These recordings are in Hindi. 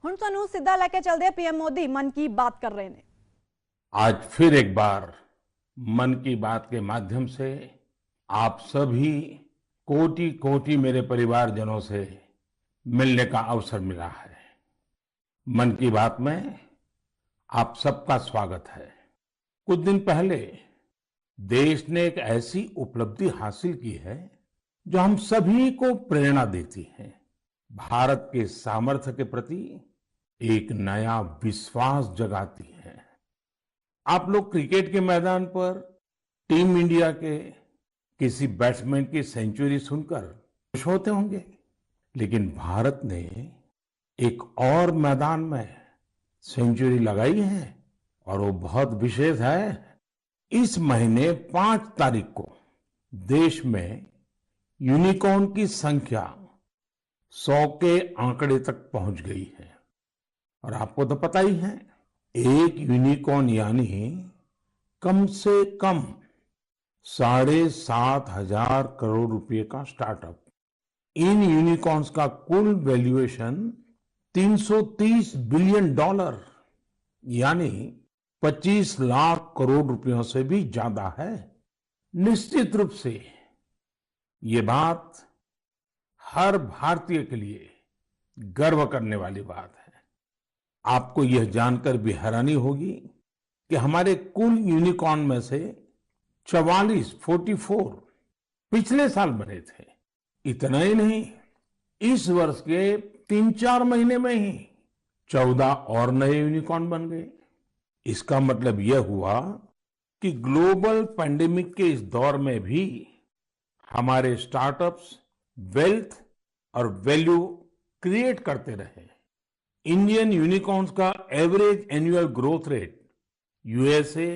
ਹੁਣ ਤੁਹਾਨੂੰ ਸਿੱਧਾ ਲੈ ਕੇ ਚੱਲਦੇ ਆ पीएम मोदी मन की बात कर रहे हैं। आज फिर एक बार मन की बात के माध्यम से आप सभी कोटि कोटि मेरे परिवारजनों से मिलने का अवसर मिला है। मन की बात में आप सबका स्वागत है। कुछ दिन पहले देश ने एक ऐसी उपलब्धि हासिल की है जो हम सभी को प्रेरणा देती है। भारत के सामर्थ्य के प्रति एक नया विश्वास जगाती है। आप लोग क्रिकेट के मैदान पर टीम इंडिया के किसी बैट्समैन की सेंचुरी सुनकर खुश होते होंगे, लेकिन भारत ने एक और मैदान में सेंचुरी लगाई है और वो बहुत विशेष है। इस महीने 5 तारीख को देश में यूनिकॉर्न की संख्या 100 के आंकड़े तक पहुंच गई है। और आपको तो पता ही है, एक यूनिकॉर्न यानी कम से कम 7,500 करोड़ रुपए का स्टार्टअप। इन यूनिकॉर्न्स का कुल वैल्यूएशन $330 बिलियन यानी 25 लाख करोड़ रुपयों से भी ज्यादा है। निश्चित रूप से ये बात हर भारतीय के लिए गर्व करने वाली बात है। आपको यह जानकर भी हैरानी होगी कि हमारे कुल यूनिकॉर्न में से 44 पिछले साल बने थे। इतना ही नहीं, इस वर्ष के 3-4 महीने में ही 14 और नए यूनिकॉर्न बन गए। इसका मतलब यह हुआ कि ग्लोबल पैंडेमिक के इस दौर में भी हमारे स्टार्टअप्स वेल्थ और वैल्यू क्रिएट करते रहे। इंडियन यूनिकॉर्न्स का average annual growth rate USA,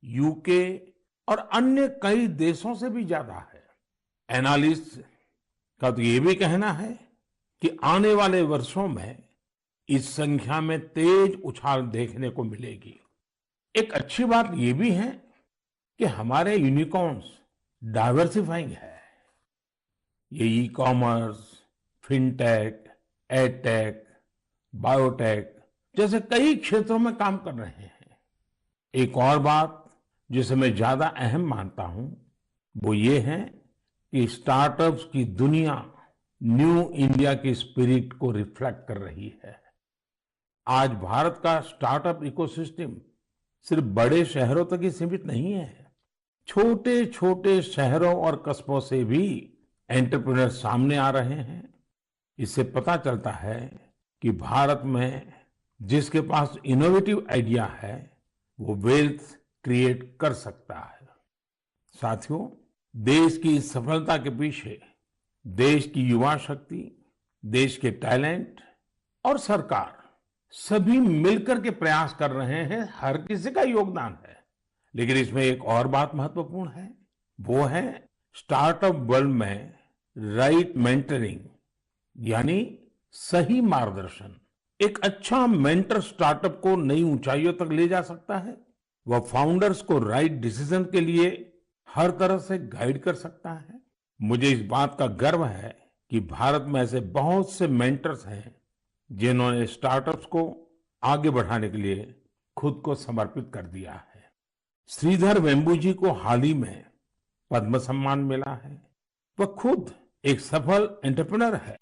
UK और अन्य कई देशों से भी ज्यादा है। एनालिस्ट का तो ये भी कहना है कि आने वाले वर्षों में इस संख्या में तेज उछाल देखने को मिलेगी। एक अच्छी बात ये भी है कि हमारे यूनिकॉर्न्स डाइवर्सिफाइंग है। ये e commerce, fintech, edtech, biotech जैसे कई क्षेत्रों में काम कर रहे हैं। एक और बात जिसे मैं ज्यादा अहम मानता हूं वो ये है कि स्टार्टअप्स की दुनिया न्यू इंडिया की स्पिरिट को रिफ्लेक्ट कर रही है। आज भारत का स्टार्टअप इकोसिस्टम सिर्फ बड़े शहरों तक ही सीमित नहीं है। छोटे छोटे शहरों और कस्बों से भी एंटरप्रेन्योर सामने आ रहे हैं। इससे पता चलता है कि भारत में जिसके पास इनोवेटिव आइडिया है वो वेल्थ क्रिएट कर सकता है। साथियों, देश की इस सफलता के पीछे देश की युवा शक्ति, देश के टैलेंट और सरकार सभी मिलकर के प्रयास कर रहे हैं। हर किसी का योगदान है। लेकिन इसमें एक और बात महत्वपूर्ण है, वो है स्टार्टअप वर्ल्ड में राइट मेंटरिंग यानी सही मार्गदर्शन। एक अच्छा मेंटर स्टार्टअप को नई ऊंचाइयों तक ले जा सकता है। वह फाउंडर्स को राइट डिसीजन के लिए हर तरह से गाइड कर सकता है। मुझे इस बात का गर्व है कि भारत में ऐसे बहुत से मेंटर्स हैं जिन्होंने स्टार्टअप्स को आगे बढ़ाने के लिए खुद को समर्पित कर दिया है। श्रीधर वेम्बू जी को हाल ही में पद्म सम्मान मिला है। वह खुद एक सफल एंटरप्रेन्योर है,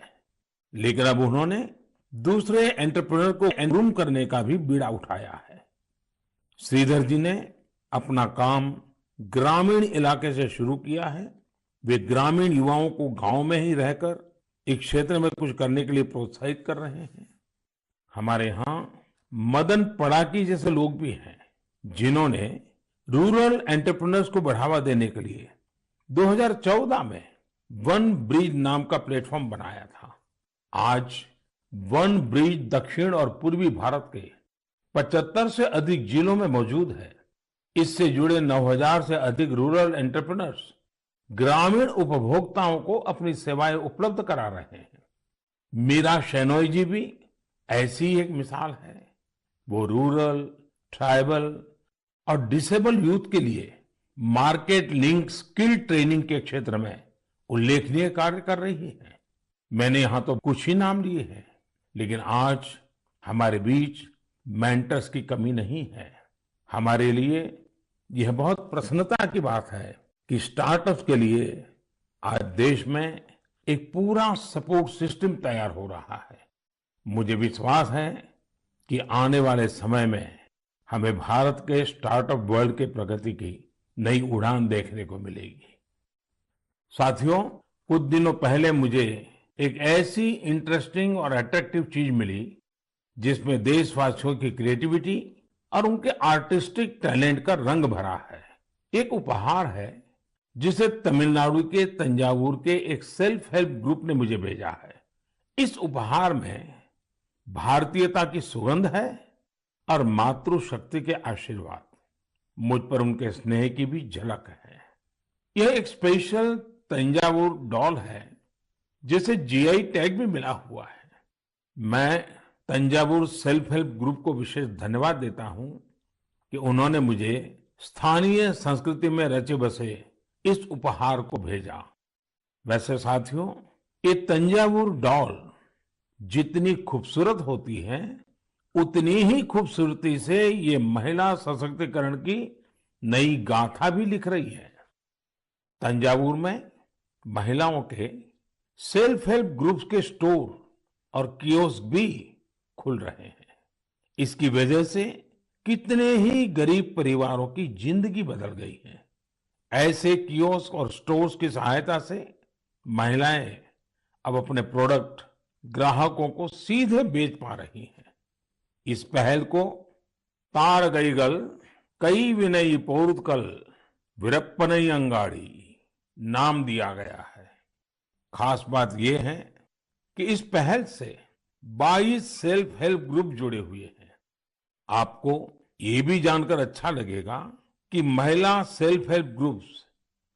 लेकिन अब उन्होंने दूसरे एंटरप्रेन्योर को एनरूम करने का भी बीड़ा उठाया है। श्रीधर जी ने अपना काम ग्रामीण इलाके से शुरू किया है। वे ग्रामीण युवाओं को गांव में ही रहकर इस क्षेत्र में कुछ करने के लिए प्रोत्साहित कर रहे हैं। हमारे यहाँ मदन पड़ाकी जैसे लोग भी हैं जिन्होंने रूरल एंटरप्रेन्योर्स को बढ़ावा देने के लिए 2014 में वन ब्रिज नाम का प्लेटफॉर्म बनाया था। आज वन ब्रिज दक्षिण और पूर्वी भारत के 75 से अधिक जिलों में मौजूद है। इससे जुड़े 9,000 से अधिक रूरल एंटरप्रेन्योर्स ग्रामीण उपभोक्ताओं को अपनी सेवाएं उपलब्ध करा रहे हैं। मीरा शेनॉय जी भी ऐसी ही एक मिसाल है। वो रूरल, ट्राइबल और डिसेबल यूथ के लिए मार्केट लिंक स्किल ट्रेनिंग के क्षेत्र में उल्लेखनीय कार्य कर रही है। मैंने यहां तो कुछ ही नाम लिए हैं, लेकिन आज हमारे बीच मेंटर्स की कमी नहीं है। हमारे लिए यह बहुत प्रसन्नता की बात है कि स्टार्टअप्स के लिए आज देश में एक पूरा सपोर्ट सिस्टम तैयार हो रहा है। मुझे विश्वास है कि आने वाले समय में हमें भारत के स्टार्टअप वर्ल्ड के प्रगति की नई उड़ान देखने को मिलेगी। साथियों, कुछ दिनों पहले मुझे एक ऐसी इंटरेस्टिंग और अट्रैक्टिव चीज मिली जिसमें देशवासियों की क्रिएटिविटी और उनके आर्टिस्टिक टैलेंट का रंग भरा है। एक उपहार है जिसे तमिलनाडु के तंजावुर के एक सेल्फ हेल्प ग्रुप ने मुझे भेजा है। इस उपहार में भारतीयता की सुगंध है और मातृशक्ति के आशीर्वाद। मुझ पर उनके स्नेह की भी झलक है। यह एक स्पेशल तंजावुर डॉल है जिसे जीआई टैग भी मिला हुआ है। मैं तंजावुर सेल्फ हेल्प ग्रुप को विशेष धन्यवाद देता हूं कि उन्होंने मुझे स्थानीय संस्कृति में रचे बसे इस उपहार को भेजा। वैसे साथियों, ये तंजावुर डॉल जितनी खूबसूरत होती है उतनी ही खूबसूरती से ये महिला सशक्तिकरण की नई गाथा भी लिख रही है। तंजावुर में महिलाओं के सेल्फ हेल्प ग्रुप्स के स्टोर और कियोस्क भी खुल रहे हैं। इसकी वजह से कितने ही गरीब परिवारों की जिंदगी बदल गई है। ऐसे कियोस्क और स्टोर्स की सहायता से महिलाएं अब अपने प्रोडक्ट ग्राहकों को सीधे बेच पा रही हैं। इस पहल को तारगईगल कई विनयी पोरुत्कल विरप्पनई अंगाड़ी नाम दिया गया है। खास बात यह है कि इस पहल से 22 सेल्फ हेल्प ग्रुप जुड़े हुए हैं। आपको ये भी जानकर अच्छा लगेगा कि महिला सेल्फ हेल्प ग्रुप्स,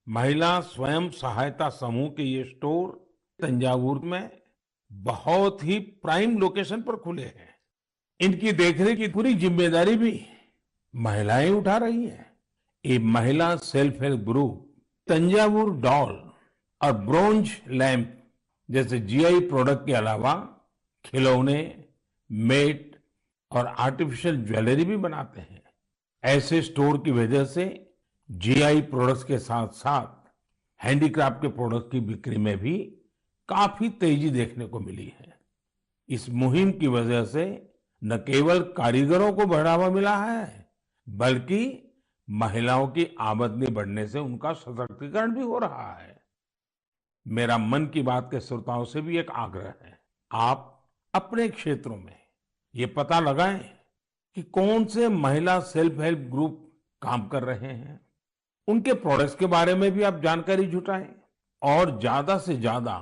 महिला स्वयं सहायता समूह के ये स्टोर तंजावुर में बहुत ही प्राइम लोकेशन पर खुले हैं। इनकी देखरेख की पूरी जिम्मेदारी भी महिलाएं उठा रही हैं। ये महिला self help group Thanjavur doll और ब्रोंज लैंप जैसे जीआई प्रोडक्ट के अलावा खिलौने, मेट और आर्टिफिशियल ज्वेलरी भी बनाते हैं। ऐसे स्टोर की वजह से जीआई प्रोडक्ट्स के साथ साथ हैंडीक्राफ्ट के प्रोडक्ट की बिक्री में भी काफी तेजी देखने को मिली है। इस मुहिम की वजह से न केवल कारीगरों को बढ़ावा मिला है, बल्कि महिलाओं की आमदनी बढ़ने से उनका सशक्तिकरण भी हो रहा है। मेरा मन की बात के श्रोताओं से भी एक आग्रह है, आप अपने क्षेत्रों में ये पता लगाएं कि कौन से महिला सेल्फ हेल्प ग्रुप काम कर रहे हैं। उनके प्रोडक्ट्स के बारे में भी आप जानकारी जुटाएं और ज्यादा से ज्यादा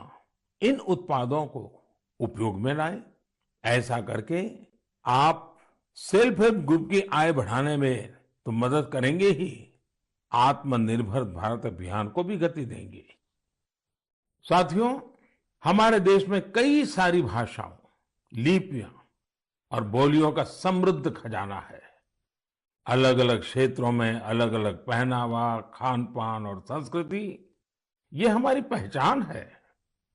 इन उत्पादों को उपयोग में लाएं। ऐसा करके आप सेल्फ हेल्प ग्रुप की आय बढ़ाने में तो मदद करेंगे ही, आत्मनिर्भर भारत अभियान को भी गति देंगे। साथियों, हमारे देश में कई सारी भाषाओं, लिपियां और बोलियों का समृद्ध खजाना है। अलग अलग क्षेत्रों में अलग अलग पहनावा, खान पान और संस्कृति, ये हमारी पहचान है।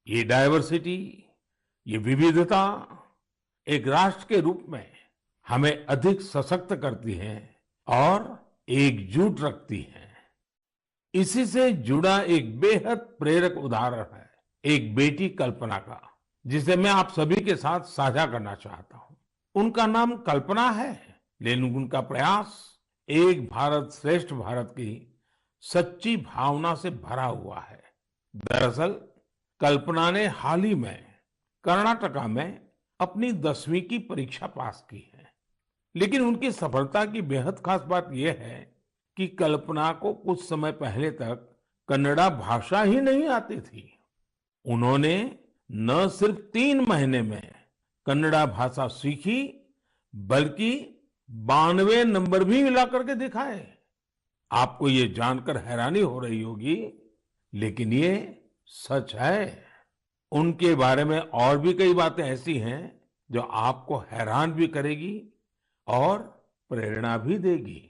ये डाइवर्सिटी, ये विविधता एक राष्ट्र के रूप में हमें अधिक सशक्त करती है और एकजुट रखती है। इसी से जुड़ा एक बेहद प्रेरक उदाहरण है एक बेटी कल्पना का, जिसे मैं आप सभी के साथ साझा करना चाहता हूं। उनका नाम कल्पना है, लेकिन उनका प्रयास एक भारत श्रेष्ठ भारत की सच्ची भावना से भरा हुआ है। दरअसल कल्पना ने हाल ही में कर्नाटका में अपनी 10वीं की परीक्षा पास की है। लेकिन उनकी सफलता की बेहद खास बात यह है कि कल्पना को कुछ समय पहले तक कन्नड़ा भाषा ही नहीं आती थी। उन्होंने न सिर्फ 3 महीने में कन्नड़ा भाषा सीखी, बल्कि 92 नंबर भी मिला करके दिखाए। आपको ये जानकर हैरानी हो रही होगी, लेकिन ये सच है। उनके बारे में और भी कई बातें ऐसी हैं जो आपको हैरान भी करेगी और प्रेरणा भी देगी।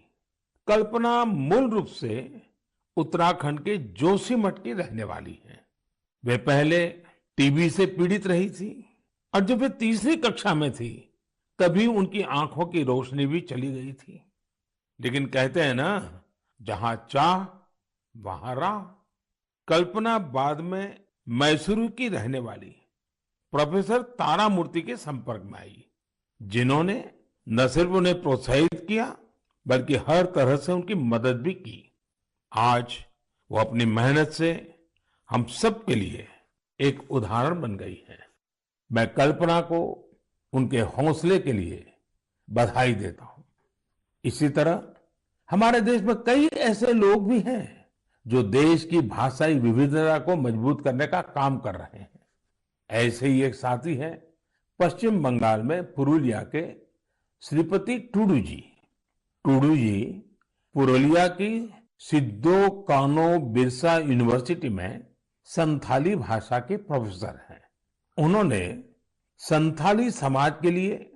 कल्पना मूल रूप से उत्तराखंड के जोशीमठ की रहने वाली है। वे पहले टीबी से पीड़ित रही थी और जब वे तीसरी कक्षा में थी तभी उनकी आंखों की रोशनी भी चली गई थी। लेकिन कहते हैं ना, जहां चाह वहां राह। कल्पना बाद में मैसूरू की रहने वाली प्रोफेसर तारामूर्ति के संपर्क में आई, जिन्होंने न सिर्फ उन्हें प्रोत्साहित किया बल्कि हर तरह से उनकी मदद भी की। आज वो अपनी मेहनत से हम सब के लिए एक उदाहरण बन गई है। मैं कल्पना को उनके हौसले के लिए बधाई देता हूं। इसी तरह हमारे देश में कई ऐसे लोग भी हैं जो देश की भाषाई विविधता को मजबूत करने का काम कर रहे हैं। ऐसे ही एक साथी हैं पश्चिम बंगाल में पुरुलिया के श्रीपति टूडू जी। टूडू जी पुरुलिया की सिद्धो कानो बिरसा यूनिवर्सिटी में संथाली भाषा के प्रोफेसर हैं। उन्होंने संथाली समाज के लिए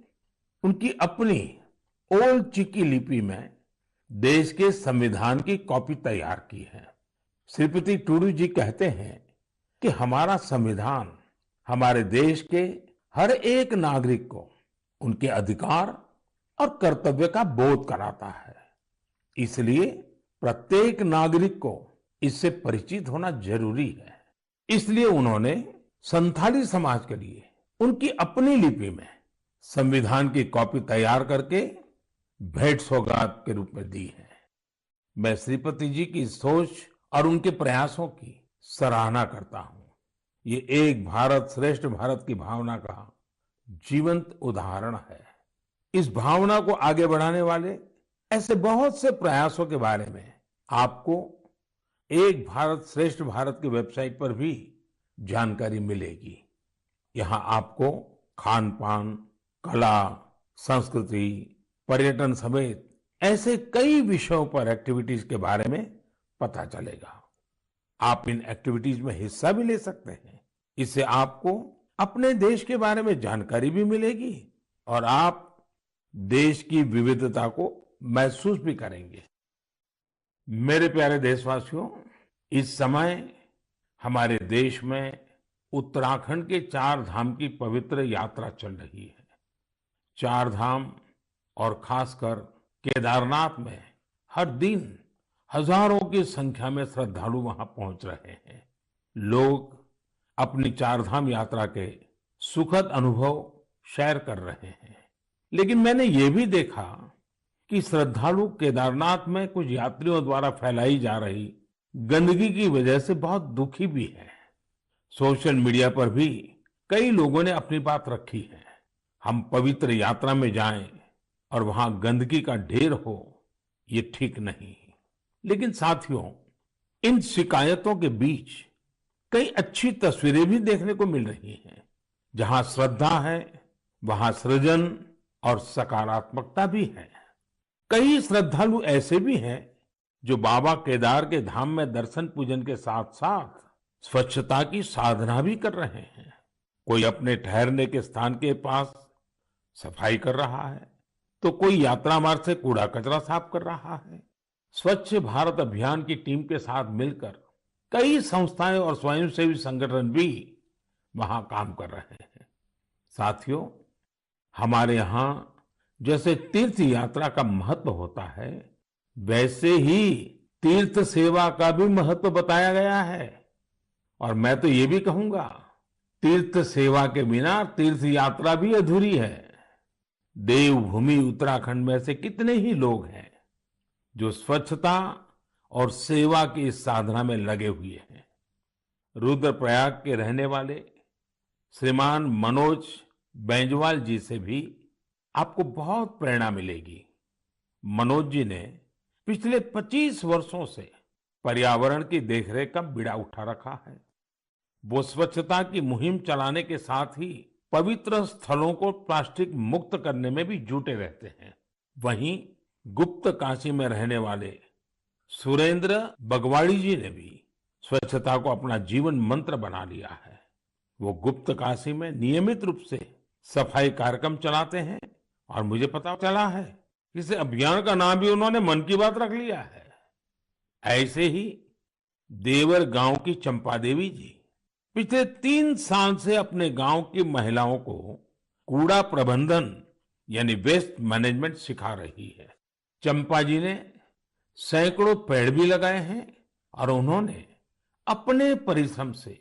उनकी अपनी ओल्ड चिकी लिपि में देश के संविधान की कॉपी तैयार की है। श्रीपति टूडू जी कहते हैं कि हमारा संविधान हमारे देश के हर एक नागरिक को उनके अधिकार और कर्तव्य का बोध कराता है। इसलिए प्रत्येक नागरिक को इससे परिचित होना जरूरी है। इसलिए उन्होंने संथाली समाज के लिए उनकी अपनी लिपि में संविधान की कॉपी तैयार करके भेंट सौगात के रूप में दी है। मैं श्रीपति जी की सोच और उनके प्रयासों की सराहना करता हूं। ये एक भारत श्रेष्ठ भारत की भावना का जीवंत उदाहरण है। इस भावना को आगे बढ़ाने वाले ऐसे बहुत से प्रयासों के बारे में आपको एक भारत श्रेष्ठ भारत की वेबसाइट पर भी जानकारी मिलेगी। यहाँ आपको खान पान, कला, संस्कृति, पर्यटन समेत ऐसे कई विषयों पर एक्टिविटीज के बारे में पता चलेगा। आप इन एक्टिविटीज में हिस्सा भी ले सकते हैं। इससे आपको अपने देश के बारे में जानकारी भी मिलेगी और आप देश की विविधता को महसूस भी करेंगे। मेरे प्यारे देशवासियों, इस समय हमारे देश में उत्तराखंड के 4 धाम की पवित्र यात्रा चल रही है। 4 धाम और खासकर केदारनाथ में हर दिन हजारों की संख्या में श्रद्धालु वहां पहुंच रहे हैं। लोग अपनी 4 धाम यात्रा के सुखद अनुभव शेयर कर रहे हैं। लेकिन मैंने ये भी देखा कि श्रद्धालु केदारनाथ में कुछ यात्रियों द्वारा फैलाई जा रही गंदगी की वजह से बहुत दुखी भी है। सोशल मीडिया पर भी कई लोगों ने अपनी बात रखी है। हम पवित्र यात्रा में जाएं और वहां गंदगी का ढेर हो, ये ठीक नहीं। लेकिन साथियों, इन शिकायतों के बीच कई अच्छी तस्वीरें भी देखने को मिल रही हैं। जहां श्रद्धा है वहां सृजन और सकारात्मकता भी है। कई श्रद्धालु ऐसे भी हैं जो बाबा केदार के धाम में दर्शन पूजन के साथ साथ स्वच्छता की साधना भी कर रहे हैं। कोई अपने ठहरने के स्थान के पास सफाई कर रहा है, तो कोई यात्रा मार्ग से कूड़ा कचरा साफ कर रहा है। स्वच्छ भारत अभियान की टीम के साथ मिलकर कई संस्थाएं और स्वयंसेवी संगठन भी वहां काम कर रहे हैं। साथियों, हमारे यहाँ जैसे तीर्थ यात्रा का महत्व होता है, वैसे ही तीर्थ सेवा का भी महत्व बताया गया है। और मैं तो ये भी कहूंगा, तीर्थ सेवा के बिना तीर्थ यात्रा भी अधूरी है। देवभूमि उत्तराखंड में से कितने ही लोग हैं जो स्वच्छता और सेवा की इस साधना में लगे हुए हैं। रुद्रप्रयाग के रहने वाले श्रीमान मनोज बैंजवाल जी से भी आपको बहुत प्रेरणा मिलेगी। मनोज जी ने पिछले 25 वर्षों से पर्यावरण की देखरेख का बीड़ा उठा रखा है। वो स्वच्छता की मुहिम चलाने के साथ ही पवित्र स्थलों को प्लास्टिक मुक्त करने में भी जुटे रहते हैं। वहीं गुप्त काशी में रहने वाले सुरेंद्र बगवाड़ी जी ने भी स्वच्छता को अपना जीवन मंत्र बना लिया है। वो गुप्त काशी में नियमित रूप से सफाई कार्यक्रम चलाते हैं और मुझे पता चला है कि इस अभियान का नाम भी उन्होंने मन की बात रख लिया है। ऐसे ही देवर गांव की चंपा देवी जी पिछले 3 साल से अपने गांव की महिलाओं को कूड़ा प्रबंधन यानी वेस्ट मैनेजमेंट सिखा रही है। चंपा जी ने सैकड़ों पेड़ भी लगाए हैं और उन्होंने अपने परिश्रम से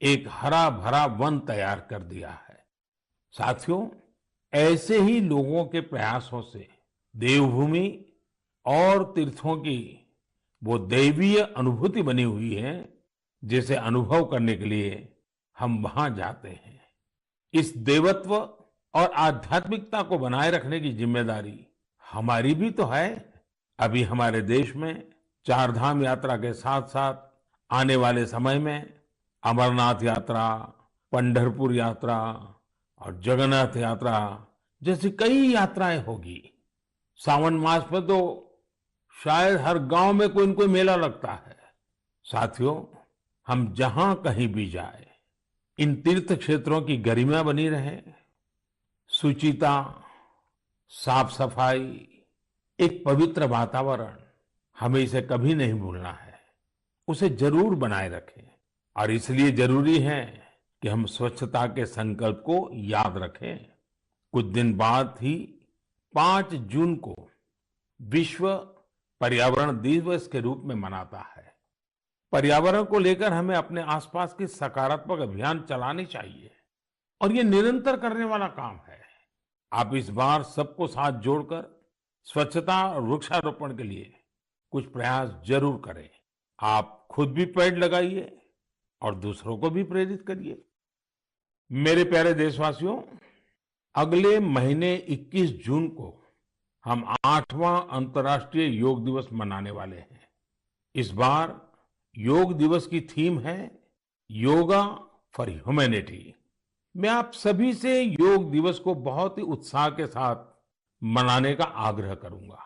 एक हरा भरा वन तैयार कर दिया है। साथियों, ऐसे ही लोगों के प्रयासों से देवभूमि और तीर्थों की वो दैवीय अनुभूति बनी हुई है, जिसे अनुभव करने के लिए हम वहां जाते हैं। इस देवत्व और आध्यात्मिकता को बनाए रखने की जिम्मेदारी हमारी भी तो है। अभी हमारे देश में चार धाम यात्रा के साथ साथ आने वाले समय में अमरनाथ यात्रा, पंढरपुर यात्रा और जगन्नाथ यात्रा जैसी कई यात्राएं होगी। सावन मास में तो शायद हर गांव में कोई न कोई मेला लगता है। साथियों, हम जहां कहीं भी जाए, इन तीर्थ क्षेत्रों की गरिमा बनी रहे, शुचिता, साफ सफाई, एक पवित्र वातावरण, हमें इसे कभी नहीं भूलना है। उसे जरूर बनाए रखें और इसलिए जरूरी है कि हम स्वच्छता के संकल्प को याद रखें। कुछ दिन बाद ही 5 जून को विश्व पर्यावरण दिवस के रूप में मनाता है। पर्यावरण को लेकर हमें अपने आसपास की सकारात्मक अभियान चलानी चाहिए और ये निरंतर करने वाला काम है। आप इस बार सबको साथ जोड़कर स्वच्छता और वृक्षारोपण के लिए कुछ प्रयास जरूर करें। आप खुद भी पेड़ लगाइए और दूसरों को भी प्रेरित करिए। मेरे प्यारे देशवासियों, अगले महीने 21 जून को हम 8वां अंतर्राष्ट्रीय योग दिवस मनाने वाले हैं। इस बार योग दिवस की थीम है योगा फॉर ह्यूमैनिटी। मैं आप सभी से योग दिवस को बहुत ही उत्साह के साथ मनाने का आग्रह करूंगा।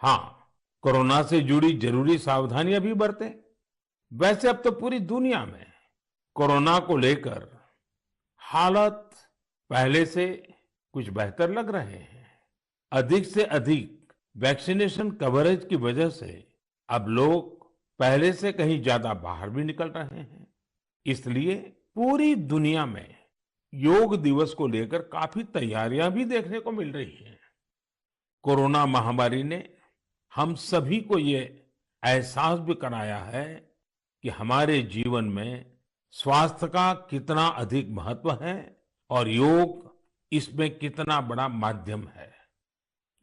हाँ, कोरोना से जुड़ी जरूरी सावधानियां भी बरतें। वैसे अब तो पूरी दुनिया में कोरोना को लेकर हालत पहले से कुछ बेहतर लग रहे हैं। अधिक से अधिक वैक्सीनेशन कवरेज की वजह से अब लोग पहले से कहीं ज्यादा बाहर भी निकल रहे हैं। इसलिए पूरी दुनिया में योग दिवस को लेकर काफी तैयारियां भी देखने को मिल रही हैं। कोरोना महामारी ने हम सभी को ये एहसास भी कराया है कि हमारे जीवन में स्वास्थ्य का कितना अधिक महत्व है और योग इसमें कितना बड़ा माध्यम है।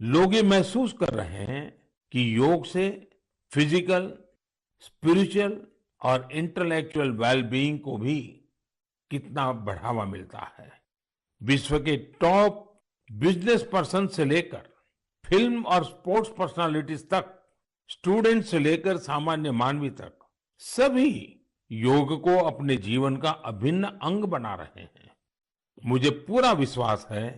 लोग ये महसूस कर रहे हैं कि योग से फिजिकल, स्पिरिचुअल और इंटेलेक्चुअल वेलबीइंग को भी कितना बढ़ावा मिलता है। विश्व के टॉप बिजनेस पर्सन से लेकर फिल्म और स्पोर्ट्स पर्सनालिटीज तक, स्टूडेंट से लेकर सामान्य मानवी तक, सभी योग को अपने जीवन का अभिन्न अंग बना रहे हैं। मुझे पूरा विश्वास है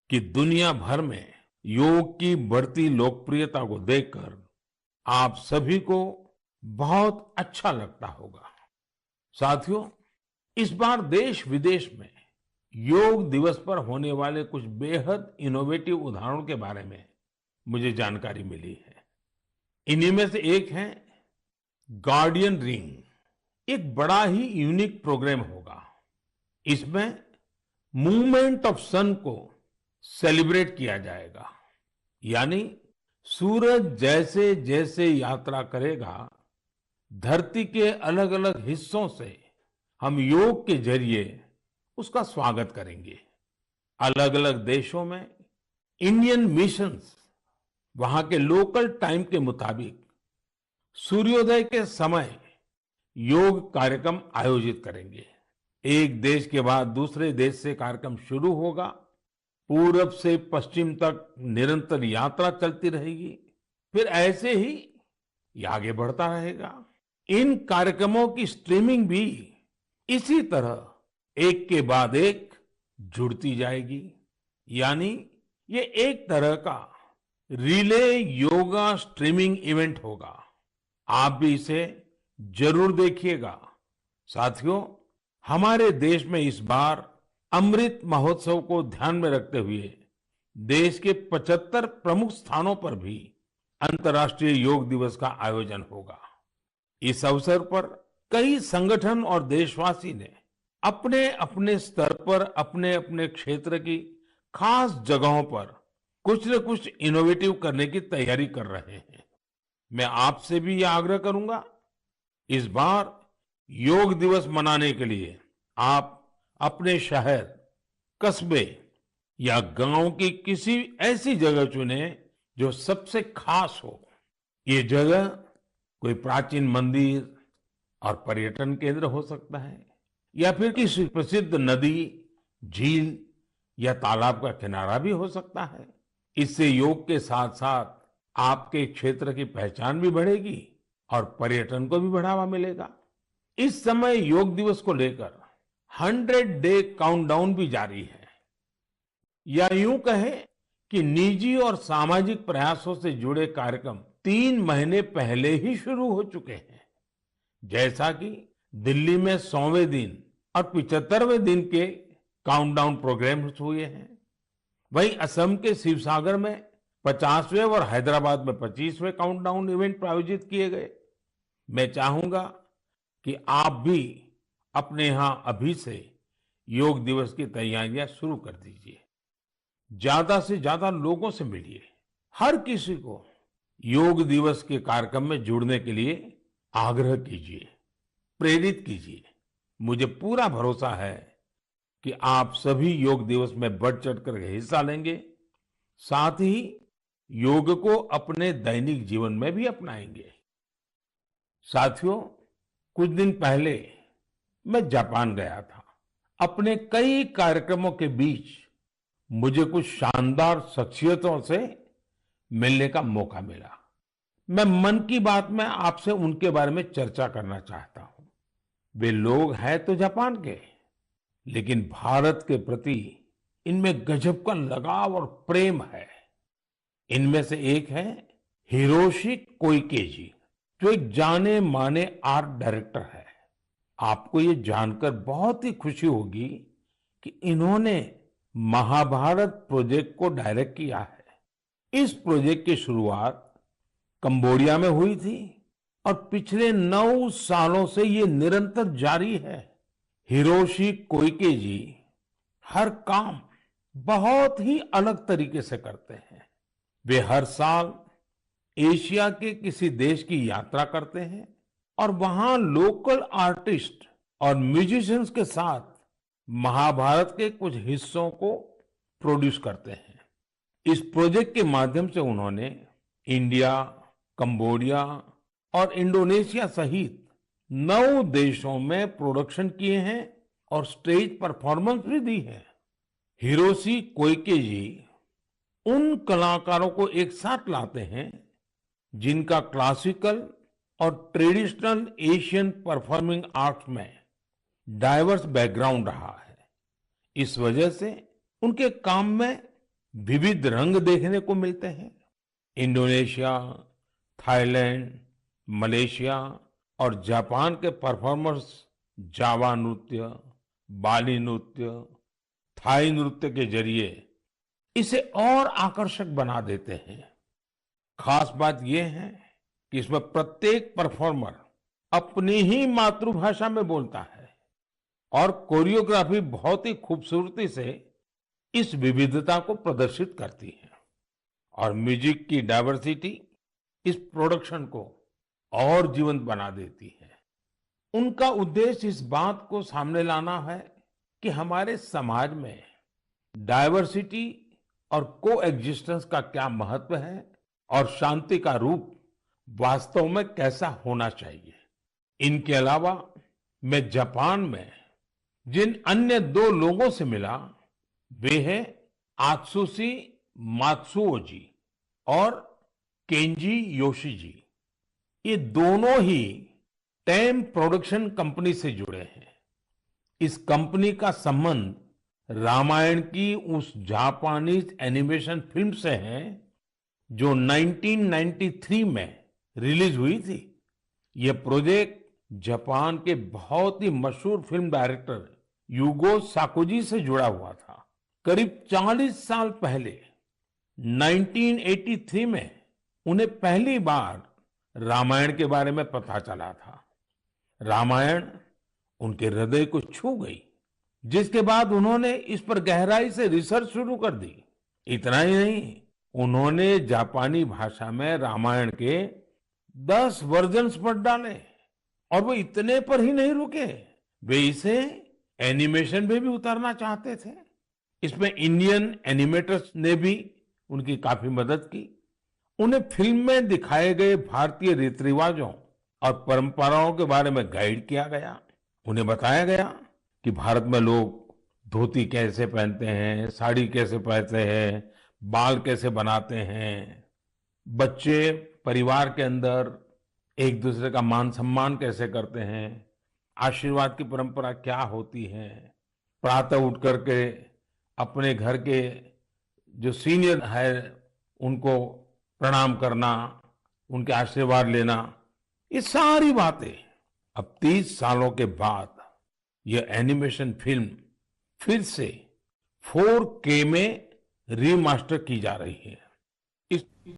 कि दुनिया भर में योग की बढ़ती लोकप्रियता को देखकर आप सभी को बहुत अच्छा लगता होगा। साथियों, इस बार देश विदेश में योग दिवस पर होने वाले कुछ बेहद इनोवेटिव उदाहरणों के बारे में मुझे जानकारी मिली है। इन्हीं में से एक है गार्डियन रिंग। एक बड़ा ही यूनिक प्रोग्राम होगा। इसमें मूवमेंट ऑफ सन को सेलिब्रेट किया जाएगा। यानी सूरज जैसे जैसे यात्रा करेगा, धरती के अलग अलग हिस्सों से हम योग के जरिए उसका स्वागत करेंगे। अलग अलग देशों में इंडियन मिशंस वहां के लोकल टाइम के मुताबिक सूर्योदय के समय योग कार्यक्रम आयोजित करेंगे। एक देश के बाद दूसरे देश से कार्यक्रम शुरू होगा। पूरब से पश्चिम तक निरंतर यात्रा चलती रहेगी। फिर ऐसे ही ये आगे बढ़ता रहेगा। इन कार्यक्रमों की स्ट्रीमिंग भी इसी तरह एक के बाद एक जुड़ती जाएगी। यानी ये एक तरह का रिले योगा स्ट्रीमिंग इवेंट होगा। आप भी इसे जरूर देखिएगा। साथियों, हमारे देश में इस बार अमृत महोत्सव को ध्यान में रखते हुए देश के 75 प्रमुख स्थानों पर भी अंतर्राष्ट्रीय योग दिवस का आयोजन होगा। इस अवसर पर कई संगठन और देशवासी ने अपने अपने स्तर पर अपने अपने क्षेत्र की खास जगहों पर कुछ न कुछ इनोवेटिव करने की तैयारी कर रहे हैं। मैं आपसे भी यह आग्रह करूंगा, इस बार योग दिवस मनाने के लिए आप अपने शहर, कस्बे या गांव की किसी ऐसी जगह चुने जो सबसे खास हो। ये जगह कोई प्राचीन मंदिर और पर्यटन केंद्र हो सकता है, या फिर किसी प्रसिद्ध नदी, झील या तालाब का किनारा भी हो सकता है। इससे योग के साथ साथ आपके क्षेत्र की पहचान भी बढ़ेगी और पर्यटन को भी बढ़ावा मिलेगा। इस समय योग दिवस को लेकर 100 डे काउंटडाउन भी जारी है, या यूं कहें कि निजी और सामाजिक प्रयासों से जुड़े कार्यक्रम 3 महीने पहले ही शुरू हो चुके हैं। जैसा कि दिल्ली में 100वें दिन और 75वें दिन के काउंटडाउन प्रोग्राम्स हुए हैं, वहीं असम के शिवसागर में 50वें और हैदराबाद में 25वें काउंटडाउन इवेंट आयोजित किए गए। मैं चाहूंगा कि आप भी अपने यहां अभी से योग दिवस की तैयारियां शुरू कर दीजिए। ज्यादा से ज्यादा लोगों से मिलिए। हर किसी को योग दिवस के कार्यक्रम में जुड़ने के लिए आग्रह कीजिए, प्रेरित कीजिए। मुझे पूरा भरोसा है कि आप सभी योग दिवस में बढ़ चढ़कर हिस्सा लेंगे, साथ ही योग को अपने दैनिक जीवन में भी अपनाएंगे। साथियों, कुछ दिन पहले मैं जापान गया था। अपने कई कार्यक्रमों के बीच मुझे कुछ शानदार शख्सियतों से मिलने का मौका मिला। मैं मन की बात में आपसे उनके बारे में चर्चा करना चाहता हूं। वे लोग हैं तो जापान के, लेकिन भारत के प्रति इनमें गजब का लगाव और प्रेम है। इनमें से एक है हिरोशी कोइके जी, जो एक जाने माने आर्ट डायरेक्टर है। आपको ये जानकर बहुत ही खुशी होगी कि इन्होंने महाभारत प्रोजेक्ट को डायरेक्ट किया है। इस प्रोजेक्ट की शुरुआत कंबोडिया में हुई थी और पिछले 9 सालों से ये निरंतर जारी है। हिरोशी कोइके जी हर काम बहुत ही अलग तरीके से करते हैं। वे हर साल एशिया के किसी देश की यात्रा करते हैं और वहां लोकल आर्टिस्ट और म्यूजिशियंस के साथ महाभारत के कुछ हिस्सों को प्रोड्यूस करते हैं। इस प्रोजेक्ट के माध्यम से उन्होंने इंडिया, कंबोडिया और इंडोनेशिया सहित 9 देशों में प्रोडक्शन किए हैं और स्टेज परफॉर्मेंस भी दी है। हिरोशी कोइके जी उन कलाकारों को एक साथ लाते हैं जिनका क्लासिकल और ट्रेडिशनल एशियन परफॉर्मिंग आर्ट्स में डाइवर्स बैकग्राउंड रहा है। इस वजह से उनके काम में विविध रंग देखने को मिलते हैं। इंडोनेशिया, थाईलैंड, मलेशिया और जापान के परफॉर्मर्स जावा नृत्य, बाली नृत्य, थाई नृत्य के जरिए इसे और आकर्षक बना देते हैं। खास बात यह है कि इसमें प्रत्येक परफॉर्मर अपनी ही मातृभाषा में बोलता है और कोरियोग्राफी बहुत ही खूबसूरती से इस विविधता को प्रदर्शित करती है। और म्यूजिक की डाइवर्सिटी इस प्रोडक्शन को और जीवंत बना देती है। उनका उद्देश्य इस बात को सामने लाना है कि हमारे समाज में डाइवर्सिटी और कोएग्जिस्टेंस का क्या महत्व है और शांति का रूप वास्तव में कैसा होना चाहिए। इनके अलावा मैं जापान में जिन अन्य 2 लोगों से मिला, वे हैं आत्सुशी मात्सुओ जी और केंजी योशी जी। ये दोनों ही टेम प्रोडक्शन कंपनी से जुड़े हैं। इस कंपनी का संबंध रामायण की उस जापानीज एनिमेशन फिल्म से है जो 1993 में रिलीज हुई थी। यह प्रोजेक्ट जापान के बहुत ही मशहूर फिल्म डायरेक्टर युगो साकोजी से जुड़ा हुआ था। करीब 40 साल पहले 1983 में उन्हें पहली बार रामायण के बारे में पता चला था। रामायण उनके हृदय को छू गई जिसके बाद उन्होंने इस पर गहराई से रिसर्च शुरू कर दी। इतना ही नहीं, उन्होंने जापानी भाषा में रामायण के 10 वर्जन्स पढ़ डाले। और वो इतने पर ही नहीं रुके, वे इसे एनिमेशन में भी उतारना चाहते थे। इसमें इंडियन एनिमेटर्स ने भी उनकी काफी मदद की। उन्हें फिल्म में दिखाए गए भारतीय रीति रिवाजों और परंपराओं के बारे में गाइड किया गया। उन्हें बताया गया कि भारत में लोग धोती कैसे पहनते हैं, साड़ी कैसे पहनते हैं, बाल कैसे बनाते हैं, बच्चे परिवार के अंदर एक दूसरे का मान सम्मान कैसे करते हैं, आशीर्वाद की परंपरा क्या होती है, प्रातः उठ करके अपने घर के जो सीनियर है उनको प्रणाम करना, उनके आशीर्वाद लेना, ये सारी बातें अब 30 सालों के बाद यह एनिमेशन फिल्म फिर से 4K में रीमास्टर की जा रही है। इस